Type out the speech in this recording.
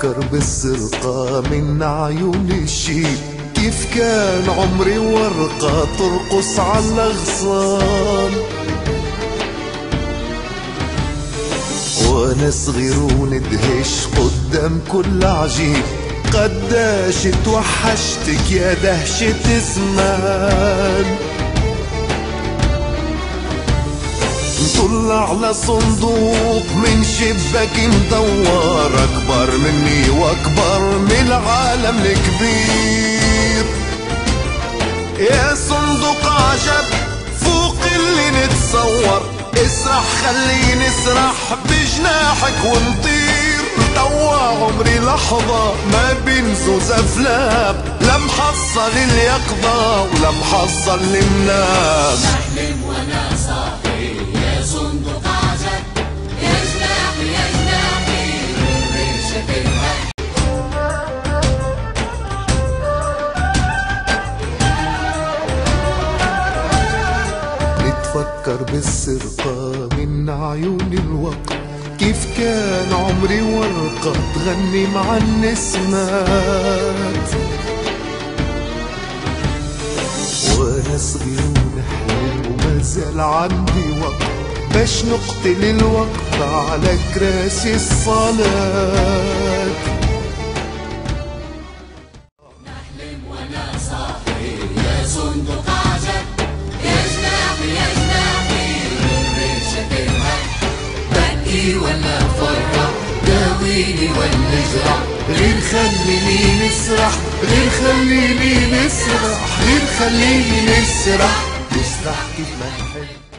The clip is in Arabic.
نتفكر بالسرقة من عيون الشيب، كيف كان عمري ورقة ترقص على الأغصان. وانا صغير وندهش قدام كل عجيب، قداش توحشتك يا دهشة زمان. نطلع على صندوق من شباك مدور، اكبر مني واكبر من العالم الكبير. يا صندوق عجب فوق اللي نتصور، اسرح خليني اسرح بجناحك ونطير. توا عمري لحظة ما بين زوز افلام، لا محصل اليقظة ولا محصل المنام. نحلم وانا صاحي يا صندوق عجب، يا جناحي يا جناحي من ريشة الهي. نتفكر بالسرقة من عيون الوقت، كيف كان عمري ورقة تغني مع النسمات. وانا صغير ونحلم وما زال عندي وقت، باش نقتل الوقت على كراسي الصلاة. نحلم وانا صاحي يا صندوق عجب، يا جناحي يا جناحي من ريشة الهي. بكي ولا فرح، داويني ولا اجرح، غير خليني نسرح، غير خليني نسرح، غير خليني نسرح، نسرح كيف ما نحب.